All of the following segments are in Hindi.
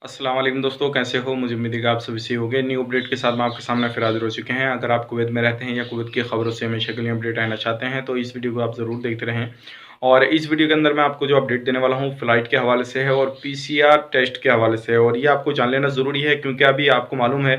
अस्सलाम वालेकुम दोस्तों, कैसे हो? मुझे उम्मीद है कि आप सभी सही होंगे। न्यू अपडेट के साथ मैं आपके सामने फिर हाज़िर हो चुके हैं। अगर आप कुवैत में रहते हैं या कुवैत की खबरों से हमेशा के लिए अपडेट रहना चाहते हैं, तो इस वीडियो को आप ज़रूर देखते रहें। और इस वीडियो के अंदर मैं आपको जो अपडेट देने वाला हूँ, फ़्लाइट के हवाले से है और पीसीआर टेस्ट के हवाले से है। और ये आपको जान लेना ज़रूरी है, क्योंकि अभी आपको मालूम है,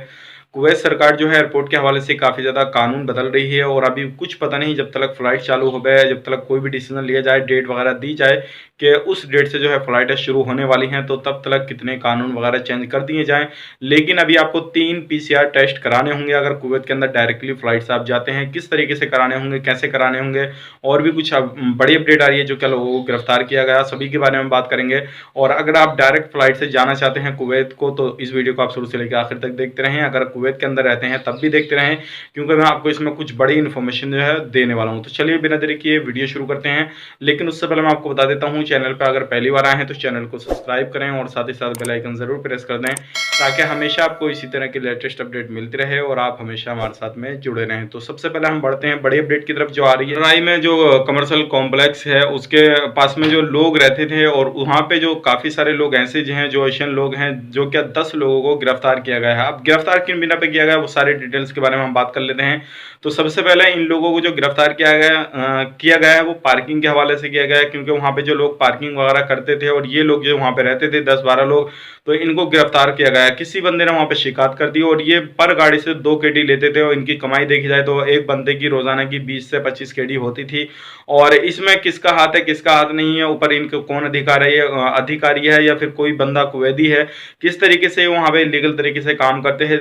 कुवैत सरकार जो है एयरपोर्ट के हवाले से काफ़ी ज़्यादा कानून बदल रही है। और अभी कुछ पता नहीं, जब तक फ़्लाइट चालू हो गए, जब तक कोई भी डिसीजन लिया जाए, डेट वगैरह दी जाए कि उस डेट से जो है फ़्लाइटें शुरू होने वाली हैं, तो तब तक कितने कानून वगैरह चेंज कर दिए जाएँ। लेकिन अभी आपको 3 पीसीआर टेस्ट कराने होंगे अगर कुवैत के अंदर डायरेक्टली फ़्लाइट से आप जाते हैं। किस तरीके से कराने होंगे, कैसे कराने होंगे, और भी कुछ अब बड़ी अपडेट आ रही है जो क्या लोगों को गिरफ्तार किया गया, सभी के बारे में बात करेंगे। और अगर आप डायरेक्ट फ़्लाइट से जाना चाहते हैं कुवैत को, तो इस वीडियो को आप शुरू से लेकर आखिर तक देखते रहें। अगर कुवैत के अंदर रहते हैं तब भी देखते रहें, क्योंकि मैं आपको इसमें कुछ बड़ी इन्फॉर्मेशन जो है देने वाला हूँ। तो चलिए बिना देरी किए वीडियो शुरू करते हैं। लेकिन उससे पहले मैं आपको बता देता हूँ, चैनल पर अगर पहली बार आए हैं तो चैनल को सब्सक्राइब करें और साथ ही साथ बेल आइकन ज़रूर प्रेस कर दें, ताकि हमेशा आपको इसी तरह की लेटेस्ट अपडेट मिलती रहे और आप हमेशा हमारे साथ में जुड़े रहें। तो सबसे पहले हम बढ़ते हैं बड़ी अपडेट की तरफ जो आ रही है। राई में जो कमर्शियल कॉम्प्लेक्स है उसके पास में जो लोग रहते थे, और वहाँ पे जो काफ़ी सारे लोग ऐसे हैं जो एशियन लोग हैं, जो क्या 10 लोगों को गिरफ्तार किया गया है। अब गिरफ्तार किन बिना पे किया गया, वो सारे डिटेल्स के बारे में हम बात कर लेते हैं। तो सबसे पहले इन लोगों को जो गिरफ्तार किया गया है वो पार्किंग के हवाले से किया गया है, क्योंकि वहाँ पे जो लोग पार्किंग वगैरह करते थे और ये लोग जो वहाँ पे रहते थे 10-12 लोग, तो इनको गिरफ्तार किया गया है। किसी बंदे ने वहाँ पे शिकायत कर दी और ये पर गाड़ी से 2 केडी लेते थे, और इनकी कमाई देखी जाए तो एक बंदे की रोजाना की 20 से 25 केडी होती थी। और इसमें किसका हाथ है किसका हाथ नहीं है, ऊपर इनके कौन अधिकार है, ये अधिकारी है या फिर कोई बंदा कुवैती है, किस तरीके से वहाँ पे लीगल तरीके से काम करते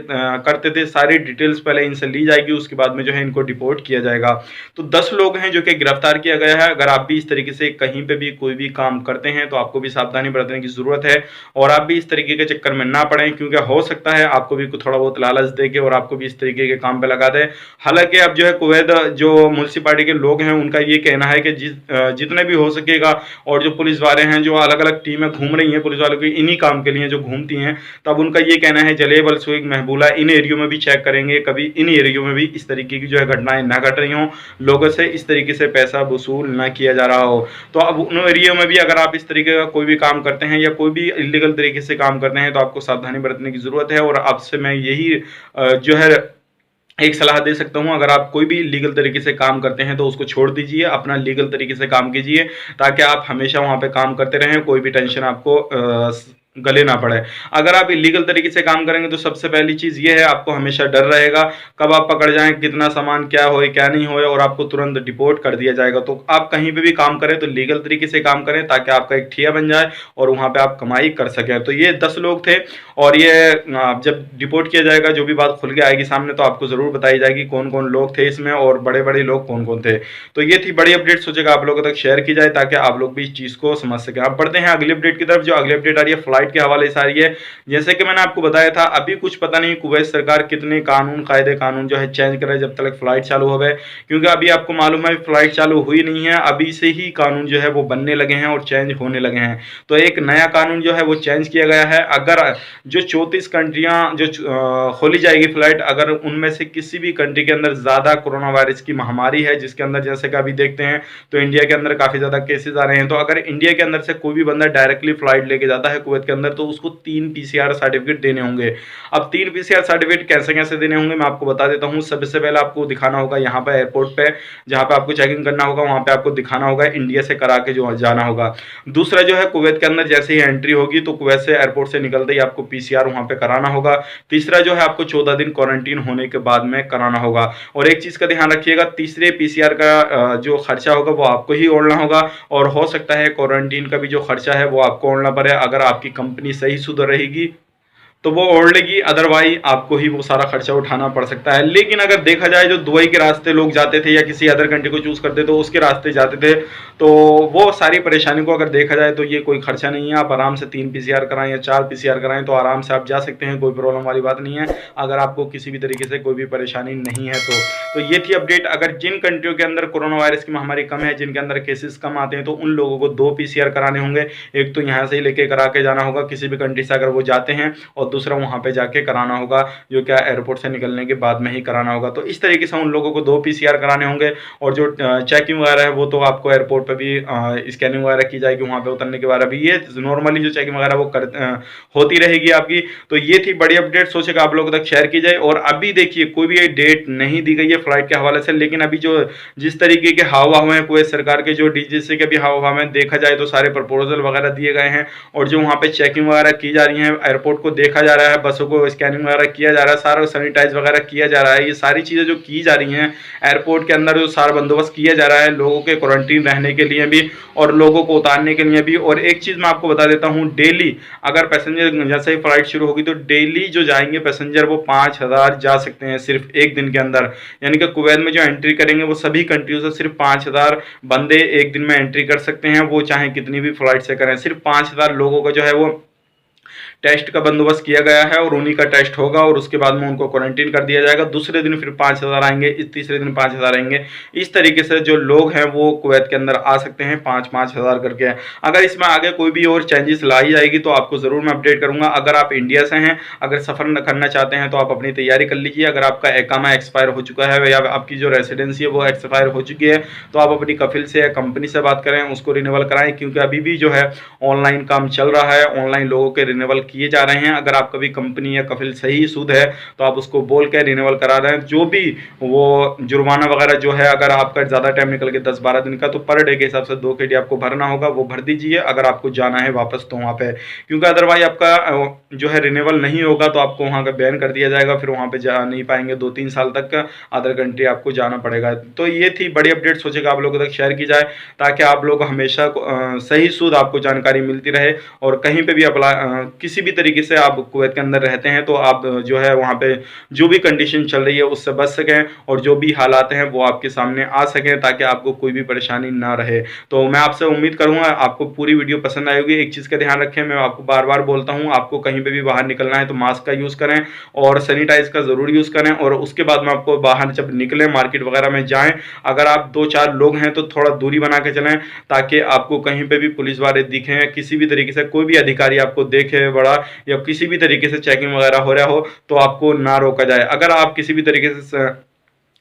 थे, सारी डिटेल्स पहले इनसे ली जाएगी, उसके बाद में जो है इनको डिपोर्ट किया जाएगा। तो 10 लोग हैं जो कि गिरफ्तार किया गया है। अगर आप भी इस तरीके से कहीं पे भी कोई भी काम करते हैं तो आपको भी सावधानी बरतने की जरूरत है, और आप भी इस तरीके के चक्कर में ना पड़े, क्योंकि हो सकता है आपको भी थोड़ा बहुत लालच देके और आपको भी इस तरीके के काम पे लगा दे। हालांकि अब जो है कुवैत जो म्यूनसिपालिटी के लोग हैं उनका ये कहना है कि जितने भी हो सकेगा, और जो पुलिस वाले हैं जो अलग अलग टीमें घूम रही हैं पुलिस वालों की इन्हीं काम के लिए जो घूमती हैं, तब उनका ये कहना है जलेब, अलसुइग, महबूला, इन एरियो में भी चेक करेंगे, कभी इन एरियो में भी इस तरीके की जो है घटनाएं ना घट रही हों, लोगों से इस तरीके से पैसा वसूल ना किया जा रहा हो। तो अब उन एरियो में भी अगर आप इस तरीके का कोई भी काम करते हैं या कोई भी इलीगल तरीके से काम करते हैं, तो आपको सावधानी बरतने की जरूरत है। और आपसे मैं यही जो है एक सलाह दे सकता हूं, अगर आप कोई भी लीगल तरीके से काम करते हैं तो उसको छोड़ दीजिए, अपना लीगल तरीके से काम कीजिए, ताकि आप हमेशा वहां पे काम करते रहें, कोई भी टेंशन आपको गले ना पड़े। अगर आप इलीगल तरीके से काम करेंगे तो सबसे पहली चीज ये है, आपको हमेशा डर रहेगा कब आप पकड़ जाएं, कितना सामान क्या होए क्या नहीं होए, और आपको तुरंत डिपोर्ट कर दिया जाएगा। तो आप कहीं पे भी काम करें तो लीगल तरीके से काम करें, ताकि आपका एक ठिया बन जाए और वहां पे आप कमाई कर सकें। तो ये 10 लोग थे, और ये जब डिपोर्ट किया जाएगा, जो भी बात खुल के आएगी सामने, तो आपको जरूर बताई जाएगी कौन कौन लोग थे इसमें और बड़े बड़े लोग कौन कौन थे। तो ये थी बड़ी अपडेट, सोचेगा आप लोगों तक शेयर की जाए ताकि आप लोग भी इस चीज को समझ सकें। अब बढ़ते हैं अगली अपडेट की तरफ। जो अगली अपडेट आ रही है फ्लाइट के हवाले से आ रही है। जैसे कि मैंने आपको बताया था, अभी कुछ पता नहीं कुवैत सरकार कितने कानून जो है चेंज करे जब तक फ्लाइट चालू हो गए, क्योंकि अभी आपको मालूम है फ्लाइट चालू हुई नहीं है, अभी से ही कानून जो है वो बनने लगे हैं और चेंज होने लगे हैं। तो एक नया कानून जो है वो चेंज किया गया है। अगर जो 34 कंट्रियां जो खोली जाएगी फ्लाइट, अगर उनमें से किसी भी कंट्री के अंदर ज्यादा कोरोना वायरस की महामारी है, जिसके अंदर जैसे कि अभी देखते हैं तो इंडिया के अंदर काफी ज्यादा केसेस आ रहे हैं, तो अगर इंडिया के अंदर से कोई भी बंदा डायरेक्टली फ्लाइट लेके जाता है कुवैत के अंदर, तो उसको 3 पीसीआर सर्टिफिकेट देने होंगे। अब 3 पीसीआर सर्टिफिकेट कैसे कैसे देने होंगे मैं आपको बता देता हूं। सबसे पहले आपको दिखाना होगा यहाँ पे एयरपोर्ट पे, जहां पे आपको चेकिंग करना होगा, वहां पे आपको दिखाना होगा इंडिया से करा के जो जाना होगा। दूसरा जो है कुवैत के अंदर जैसे ही एंट्री होगी तो कुवैत से एयरपोर्ट से निकलते ही आपको पीसीआर वहां पे कराना होगा। तीसरा जो है आपको 14 दिन क्वारंटीन होने के बाद में कराना होगा। और एक चीज का ध्यान रखिएगा, तीसरे पीसीआर का जो खर्चा होगा वो आपको ही ओढ़ना होगा, और हो सकता है क्वारंटीन का भी जो खर्चा है वो आपको ओढ़ना पड़े। अगर आपकी कंपनी सही सुधर रहेगी तो वो ओढ़ लेगी, अदरवाइज आपको ही वो सारा खर्चा उठाना पड़ सकता है। लेकिन अगर देखा जाए जो दुबई के रास्ते लोग जाते थे या किसी अदर कंट्री को चूज करते तो उसके रास्ते जाते थे, तो वो सारी परेशानी को अगर देखा जाए तो ये कोई खर्चा नहीं है। आप आराम से 3 पीसीआर कराएं या 4 पीसीआर कराएं तो आराम से आप जा सकते हैं, कोई प्रॉब्लम वाली बात नहीं है, अगर आपको किसी भी तरीके से कोई भी परेशानी नहीं है तो ये थी अपडेट। अगर जिन कंट्रियों के अंदर कोरोना वायरस की महामारी कम है, जिनके अंदर केसेस कम आते हैं, तो उन लोगों को 2 पीसीआर कराने होंगे। एक तो यहाँ से ही लेके करा के जाना होगा किसी भी कंट्री से अगर वो जाते हैं, और दूसरा वहाँ पे जाके कराना होगा, जो क्या एयरपोर्ट से निकलने के बाद में ही कराना होगा। तो इस तरीके से उन लोगों को 2 पीसीआर कराने होंगे, और जो चेकिंग वगैरह है वो तो आपको एयरपोर्ट पे भी स्कैनिंग वगैरह की जाएगी वहाँ पे उतरने के बाद। अभी ये नॉर्मली जो चेकिंग वगैरह वो होती रहेगी आपकी। तो ये थी बड़ी अपडेट, सोचे कि आप लोगों तक शेयर की जाए। और अभी देखिए कोई भी डेट नहीं दी गई है फ्लाइट के हवाले से, लेकिन अभी जो जिस तरीके के हाव भाव हैं कुवैत सरकार के, जो डीजीसी के भी हाव भाव में देखा जाए तो सारे प्रपोजल वगैरह दिए गए हैं, और जो वहाँ पे चेकिंग वगैरह की जा रही है, एयरपोर्ट को देखा जा रहा है, बसों को स्कैनिंग वगैरह किया जा रहा है, सारा सैनिटाइज वगैरह किया जा रहा है, ये सारी चीज़ें जो की जा रही हैं एयरपोर्ट के अंदर, जो सारा बंदोबस्त किया जा रहा है लोगों के क्वारंटीन रहने के लिए भी और लोगों को उतारने के लिए भी। और एक चीज़ मैं आपको बता देता हूँ, डेली अगर पैसेंजर जैसे ही फ्लाइट शुरू होगी तो डेली जो जाएंगे पैसेंजर वो 5000 जा सकते हैं सिर्फ एक दिन के अंदर। यानी कि कुवैत में जो एंट्री करेंगे वो सभी कंट्रियों से सिर्फ 5000 बंदे एक दिन में एंट्री कर सकते हैं, वो चाहे कितनी भी फ्लाइट से करें। सिर्फ 5000 लोगों का जो है वो टेस्ट का बंदोबस्त किया गया है, और उन्हीं का टेस्ट होगा, और उसके बाद में उनको क्वारंटीन कर दिया जाएगा। दूसरे दिन फिर 5000 आएंगे, तीसरे दिन 5000 आएंगे। इस तरीके से जो लोग हैं वो कुवैत के अंदर आ सकते हैं 5-5 हज़ार करके। अगर इसमें आगे कोई भी और चेंजेस लाई जाएगी तो आपको ज़रूर मैं अपडेट करूंगा। अगर आप इंडिया से हैं, अगर सफ़र करना चाहते हैं तो आप अपनी तैयारी कर लीजिए। अगर आपका एकामा एक्सपायर हो चुका है या आपकी जो रेसिडेंसी है वो एक्सपायर हो चुकी है तो आप अपनी कफिल से या कंपनी से बात करें, उसको रिन्यूअल कराएं, क्योंकि अभी भी जो है ऑनलाइन काम चल रहा है, ऑनलाइन लोगों के रिन्यूअल किए जा रहे हैं। अगर आपका भी कंपनी या कफिल सही सूद है तो आप उसको बोल के रिन्यूअल करा रहे हैं। जो भी वो जुर्माना वगैरह जो है, अगर आपका ज़्यादा टाइम निकल के 10-12 दिन का, तो पर डे के हिसाब से 2 KD आपको भरना होगा, वो भर दीजिए अगर आपको जाना है वापस तो वहाँ पे। क्योंकि अदरवाइज आपका जो है रिन्यूअल नहीं होगा तो आपको वहाँ का बैन कर दिया जाएगा, फिर वहाँ पे जा नहीं पाएंगे 2-3 साल तक, अदर कंट्री आपको जाना पड़ेगा। तो ये थी बड़ी अपडेट, सोचेगा आप लोगों तक शेयर की जाए ताकि आप लोग हमेशा सही सूद आपको जानकारी मिलती रहे, और कहीं पे भी अप्लाई किसी भी तरीके से आप कुवैत के अंदर रहते हैं तो आप जो है वहाँ पे जो भी कंडीशन चल रही है उससे बच सकें, और जो भी हालात हैं वो आपके सामने आ सकें ताकि आपको कोई भी परेशानी ना रहे। तो मैं आपसे उम्मीद करूँगा आपको पूरी वीडियो पसंद आएगी। एक चीज़ का ध्यान रखें, मैं आपको बार बार बोलता हूँ, आपको कहीं पर भी बाहर निकलना है तो मास्क का यूज़ करें और सैनिटाइज का ज़रूर यूज़ करें। और उसके बाद में आपको बाहर जब निकलें मार्केट वगैरह में जाएँ, अगर आप 2-4 लोग हैं तो थोड़ा दूरी बना के चलें, ताकि आपको कहीं पर भी पुलिस वाले दिखें, किसी भी तरीके से कोई भी अधिकारी आपको देखे बड़ा, या किसी भी तरीके से चेकिंग वगैरह हो रहा हो तो आपको ना रोका जाए। अगर आप किसी भी तरीके से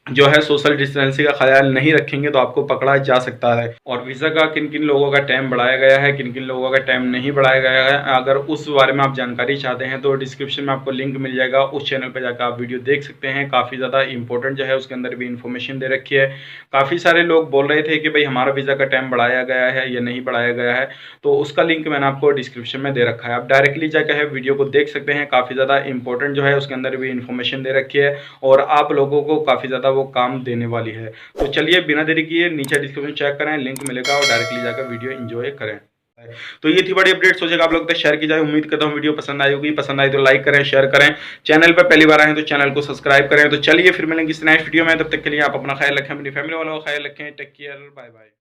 जो है सोशल डिस्टेंसिंग का ख्याल नहीं रखेंगे तो आपको पकड़ा जा सकता है। और वीज़ा का किन किन लोगों का टाइम बढ़ाया गया है, किन किन लोगों का टाइम नहीं बढ़ाया गया है, अगर उस बारे में आप जानकारी चाहते हैं तो डिस्क्रिप्शन में आपको लिंक मिल जाएगा, उस चैनल पर जाकर आप वीडियो देख सकते हैं। काफ़ी ज़्यादा इंपॉर्टेंट जो है उसके अंदर भी इंफॉर्मेशन दे रखी है। काफ़ी सारे लोग बोल रहे थे कि भाई हमारा वीज़ा का टाइम बढ़ाया गया है या नहीं बढ़ाया गया है, तो उसका लिंक मैंने आपको डिस्क्रिप्शन में दे रखा है, आप डायरेक्टली जाकर है वीडियो को देख सकते हैं। काफ़ी ज़्यादा इंपॉर्टेंट जो है उसके अंदर भी इंफॉर्मेशन दे रखी है, और आप लोगों को काफ़ी ज़्यादा वो काम देने वाली है। तो चलिए बिना देरी किए नीचे डिस्क्रिप्शन चेक करें, लिंक मिलेगा, और डायरेक्टली जाकर वीडियो एंजॉय करें। तो ये थी बड़ी अपडेट, सोचेगा आप लोग तक शेयर की जाए। उम्मीद करता हूँ वीडियो पसंद आई होगी, पसंद आई तो लाइक करें, शेयर करें, चैनल पर पहली बार आए तो चैनल को सब्सक्राइब करें। तो चलिए फिर मिलेंगे इस नेक्स्ट वीडियो में, तब तक के लिए आप अपना ख्याल रखें, अपनी फैमिली वालों का ख्याल रखें। Take care, bye bye.